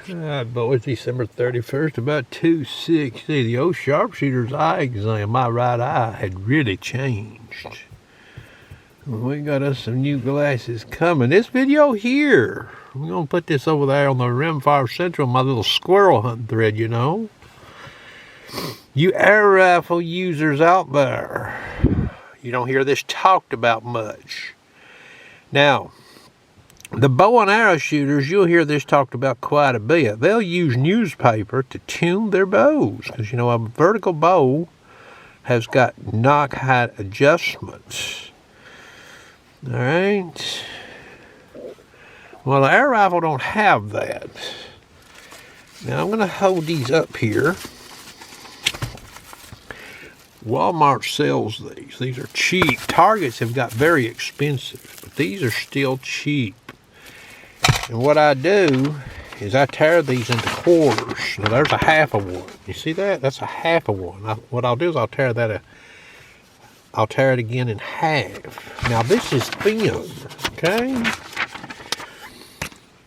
Boys, December 31st, about 2:60. The old sharpshooter's eye exam, my right eye had really changed. We got us some new glasses coming. This video here, we're going to put this over there on the Rimfire Central, my little squirrel hunting thread, you know. You air rifle users out there, you don't hear this talked about much. Now, the bow and arrow shooters, you'll hear this talked about quite a bit. They'll use newspaper to tune their bows, because, you know, a vertical bow has got knock height adjustments. All right. Well, the air rifle don't have that. Now, I'm going to hold these up here. Walmart sells these. These are cheap. Targets have got very expensive, but these are still cheap. And what I do is I tear these into quarters. Now there's a half of one. You see that? That's a half of one. What I'll do is I'll tear it again in half. Now this is thin, okay?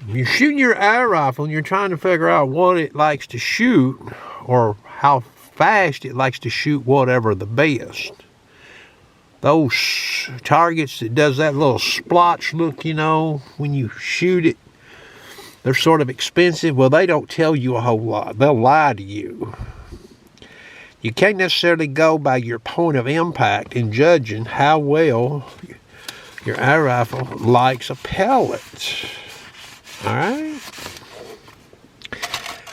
You're shooting your air rifle and you're trying to figure out what it likes to shoot or how fast it likes to shoot whatever the best. Those targets that does that little splotch look, you know, when you shoot it, they're sort of expensive. Well, they don't tell you a whole lot. They'll lie to you. You can't necessarily go by your point of impact in judging how well your air rifle likes a pellet. All right?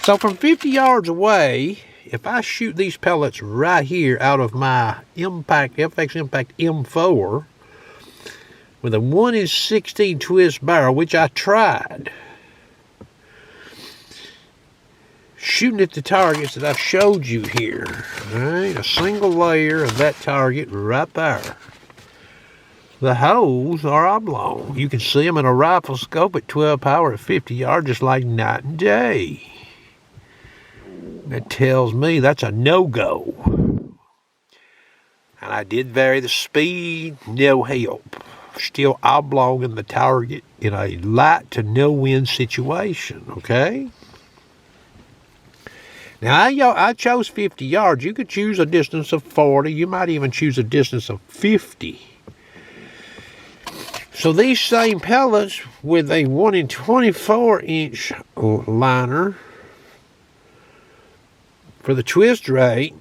So from 50 yards away, if I shoot these pellets right here out of my FX Impact M4 with a 1-16 twist barrel, which I tried, shooting at the targets that I've showed you here, all right, a single layer of that target right there. The holes are oblong. You can see them in a rifle scope at 12 power at 50 yards, just like night and day. That tells me that's a no-go. And I did vary the speed, no help. Still oblong in the target in a light to no wind situation, okay? Now, I chose 50 yards. You could choose a distance of 40. You might even choose a distance of 50. So these same pellets with a 1-24-inch liner, for the twist rate,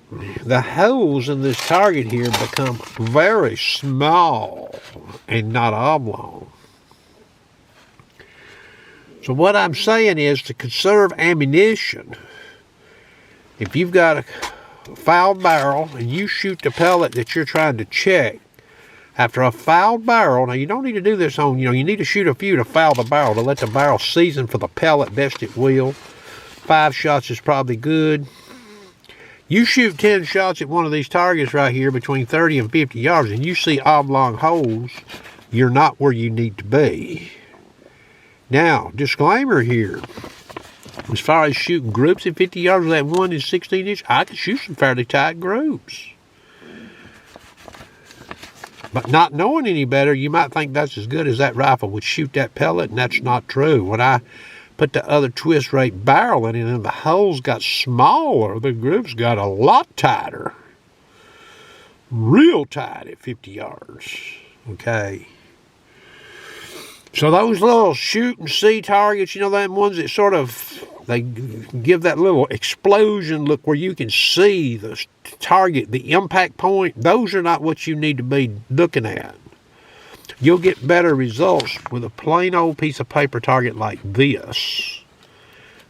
the holes in this target here become very small and not oblong. So what I'm saying is, to conserve ammunition, if you've got a fouled barrel and you shoot the pellet that you're trying to check, after a fouled barrel, now you don't need to do this on, you need to shoot a few to foul the barrel, to let the barrel season for the pellet best it will. 5 shots is probably good. You shoot 10 shots at one of these targets right here between 30 and 50 yards and you see oblong holes, you're not where you need to be. Now, disclaimer here. As far as shooting groups at 50 yards with that 1-16 inch, I can shoot some fairly tight groups. But not knowing any better, you might think that's as good as that rifle would shoot that pellet, and that's not true. When I put the other twist rate barrel in it and the holes got smaller, the groups got a lot tighter. Real tight at 50 yards. Okay. So those little shoot and see targets, them ones that sort of, they give that little explosion look where you can see the target, the impact point, those are not what you need to be looking at. You'll get better results with a plain old piece of paper target like this.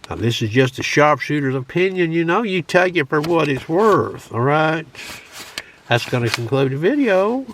Now, this is just a sharpshooter's opinion, you take it for what it's worth, all right? That's going to conclude the video.